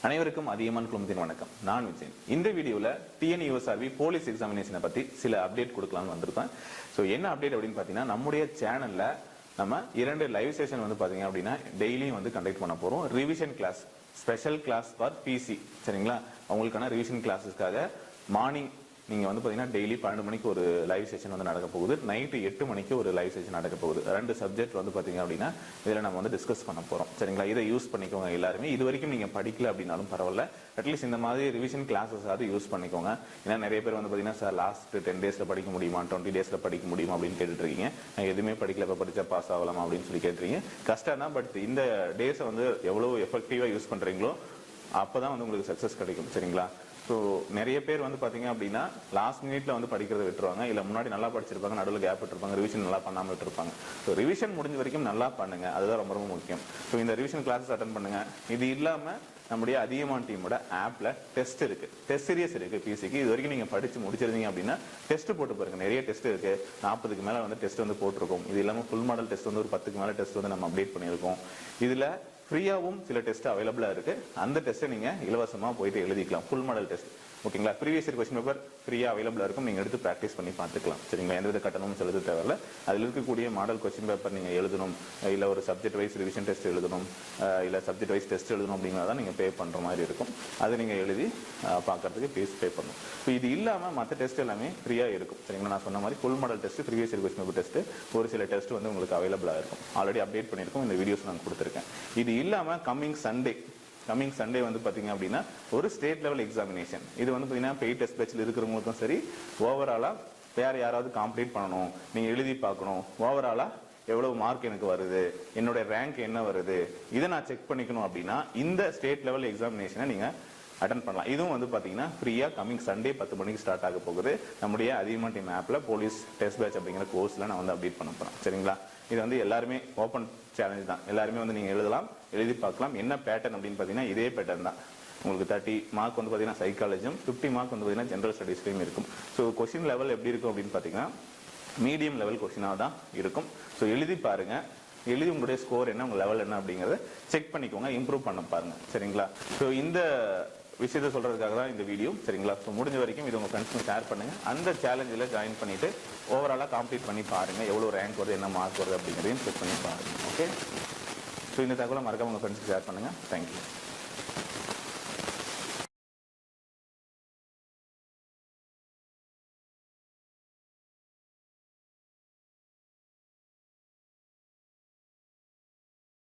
அனைவருக்கும் அதியமான் குழுமத்தின் வணக்கம். நான் விஜயன். இந்த வீடியோல டிஎன்யூஎஸ்ஆர்பி போலீஸ் எக்ஸாமினேஷனை பத்தி சில அப்டேட் கொடுக்கலாம்னு வந்திருக்கேன். ஸோ என்ன அப்டேட் அப்படின்னு பாத்தீங்கன்னா, நம்முடைய சேனல்ல நம்ம 2 லைவ் செஷன் வந்து பாத்தீங்க அப்படின்னா டெய்லியும் வந்து கண்டக்ட் பண்ண போறோம். Revision class, special class for PC, சரிங்களா? அவங்களுக்கான ரிவிஷன் கிளாஸஸ்க்காக மார்னிங் நீங்க வந்து பாத்தீங்கன்னா டெய்லி 12 மணிக்கு ஒரு லைவ் செஷன் வந்து நடக்க போகுது. நைட்டு 8 மணிக்கு ஒரு லைவ் செஷன் நடக்க போகுது. 2 சப்ஜெக்ட் வந்து பாத்தீங்க அப்படின்னா இதுல நம்ம வந்து டிஸ்கஸ் பண்ண போறோம், சரிங்களா? இதை யூஸ் பண்ணிக்கோங்க எல்லாருமே. இது வரைக்கும் நீங்க படிக்கல அப்படின்னாலும் பரவாயில்ல, அட்லீஸ்ட் இந்த மாதிரி ரிவிஷன் கிளாஸஸ் ஆவது யூஸ் பண்ணிக்கோங்க. ஏன்னா நிறைய பேர் வந்து பாத்தீங்கன்னா சார் லாஸ்ட் 10 டேஸ்ல படிக்க முடியுமா, 20 டேஸ்ல படிக்க முடியுமா அப்படின்னு கேட்டுட்டு இருக்கீங்க. நான் எதுவுமே படிக்கல, இப்ப படிச்சா பாஸ் ஆகலாமா அப்படின்னு சொல்லி கேட்டுறீங்க. கஷ்டம் தான், பட் இந்த டேஸை வந்து எவ்வளவு எஃபெக்டிவா யூஸ் பண்றீங்களோ அப்பதான் வந்து உங்களுக்கு சக்சஸ் கிடைக்கும், சரிங்களா? ஸோ நிறைய பேர் வந்து பாத்தீங்க அப்படின்னா லாஸ்ட் மினிட்ல வந்து படிக்கிறத விட்டுருவாங்க, இல்ல முன்னாடி நல்லா படிச்சிருப்பாங்க, நடுவில் கேப் விட்டுருப்பாங்க, ரிவிஷன் நல்லா பண்ணாம விட்டுருப்பாங்க. ஸோ ரிவிஷன் முடிஞ்ச வரைக்கும் நல்லா பண்ணுங்க, அதுதான் ரொம்ப ரொம்ப முக்கியம். ஸோ இந்த ரிவிஷன் கிளாஸஸ் அட்டன் பண்ணுங்க. இது இல்லாம நம்முடைய அதியமான் டீமோட ஆப்ல டெஸ்ட் இருக்கு, டெஸ்ட் சீரியஸ் இருக்கு பிசிக்கு. இது வரைக்கும் நீங்க படிச்சு முடிச்சிருந்தீங்க அப்படின்னா டெஸ்ட் போட்டு பாருங்க. நிறைய டெஸ்ட் இருக்கு, 40க்கு மேல வந்து டெஸ்ட் வந்து போட்டிருக்கோம். இது இல்லாம ஃபுல் மாடல் டெஸ்ட் வந்து ஒரு 10க்கு மேல டெஸ்ட் வந்து நம்ம அப்டேட் பண்ணியிருக்கோம். இதுல ஃப்ரீயாவும் சில டெஸ்ட் அவைலபிளா இருக்கு. அந்த டெஸ்ட்டை நீங்க இலவசமா போயிட்டு எழுதிக்கலாம், ஃபுல் மாடல் டெஸ்ட், ஓகேங்களா? ப்ரீவியஸ் இயர் கொஸ்டின் பேப்பர் ஃப்ரீயா அவைலபிளா இருக்கும், நீங்க எடுத்து பிராக்டிஸ் பண்ணி பார்த்துக்கலாம், சரிங்களா? எந்தவித கட்டணமும் செலுத்த தேவையில்ல. அதில் இருக்கக்கூடிய மாடல் கொஸ்டின் பேப்பர் நீங்க எழுதணும், இல்ல ஒரு சப்ஜெக்ட் வைஸ் ரிவிஷன் டெஸ்ட் எழுதணும், இல்ல சப்ஜெக்ட் வைஸ் டெஸ்ட் எழுதணும் அப்படிங்கிறத நீங்க பே பண்ற மாதிரி இருக்கும். அதை நீங்க எழுதி பார்க்கறதுக்கு ஃபீஸ் பே பண்ணணும். ஸோ இது இல்லாம மற்ற டெஸ்ட் எல்லாமே ஃப்ரீயா இருக்கும், சரிங்களா? நான் சொன்ன மாதிரி full model test, previous year question paper test, ஒரு சில டெஸ்ட் வந்து உங்களுக்கு அவைலபிளா இருக்கும். ஆல்ரெடி அப்டேட் பண்ணியிருக்கோம், இந்த வீடியோஸ் நான் கொடுத்துருக்கேன். இது இல்லாம கம்மிங் சண்டே வந்து பாத்தீங்க அப்படின்னா ஒரு ஸ்டேட் லெவல் எக்ஸாமினேஷன். இது வந்து பாத்தீங்கன்னா பெய்ட் டெஸ்ட் பேட்ச்ல இருக்கிறவங்களுக்கும் சரி, ஓவராலா வேற யாராவது காம்ப்ளீட் பண்ணணும், நீங்க எழுதி பார்க்கணும், ஓவராலா எவ்வளவு மார்க் எனக்கு வருது, என்னோட ரேங்க் என்ன வருது, இதை நான் செக் பண்ணிக்கணும் அப்படின்னா இந்த ஸ்டேட் லெவல் எக்ஸாமினேஷனை நீங்க அட்டன் பண்ணலாம். இதுவும் வந்து பாத்தீங்கன்னா ஃப்ரீயா கமிங் சண்டே 10 மணிக்கு ஸ்டார்ட் ஆக போகுது. நம்முடைய அதியமான் டீம் ஆப்ல போலீஸ் டெஸ்ட் பேட்ச் அப்படிங்கிற கோர்ஸ்ல நான் வந்து அப்டேட் பண்ண போறேன், சரிங்களா? இது வந்து எல்லாருமே ஓப்பன் சேலஞ்ச் தான், எல்லாருமே வந்து நீங்க எழுதலாம், எழுதி பார்க்கலாம். என்ன பேட்டர்ன் அப்படின்னு பாத்தீங்கன்னா இதே பேட்டர்ன் தான். உங்களுக்கு 30 மார்க் வந்து பாத்தீங்கன்னா சைக்காலஜியும், 50 மார்க் வந்து பாத்தீங்கன்னா ஜெனரல் ஸ்டடீஸ்லயும் இருக்கும். ஸோ கொஸ்டின் லெவல் எப்படி இருக்கும் அப்படின்னு பாத்தீங்கன்னா மீடியம் லெவல் கொஸ்டினாக தான் இருக்கும். ஸோ எழுதி பாருங்க, எழுதி உங்களுடைய ஸ்கோர் என்ன, உங்க லெவல் என்ன அப்படிங்கறத செக் பண்ணிக்கோங்க, இம்ப்ரூவ் பண்ண பாருங்க, சரிங்களா? ஸோ இந்த விஷயத்தை சொல்றதுக்காக தான் இந்த வீடியோ, சரிங்களா? ஸோ முடிஞ்ச வரைக்கும் இது உங்க ஃப்ரெண்ட்ஸ்க்கு ஷேர் பண்ணுங்க. அந்த சேலஞ்சில் ஜாயின் பண்ணிட்டு ஓவராலா கம்ப்ளீட் பண்ணி பாருங்க, எவ்வளவு ரேங்க் வருது, என்ன மார்க் வருது அப்படிங்கிறதையும் செக் பண்ணி பாருங்க, ஓகே? ஸோ இந்த தகவலை மறக்காம உங்க ஃப்ரெண்ட்ஸ்க்கு ஷேர் பண்ணுங்க. தேங்க்யூ.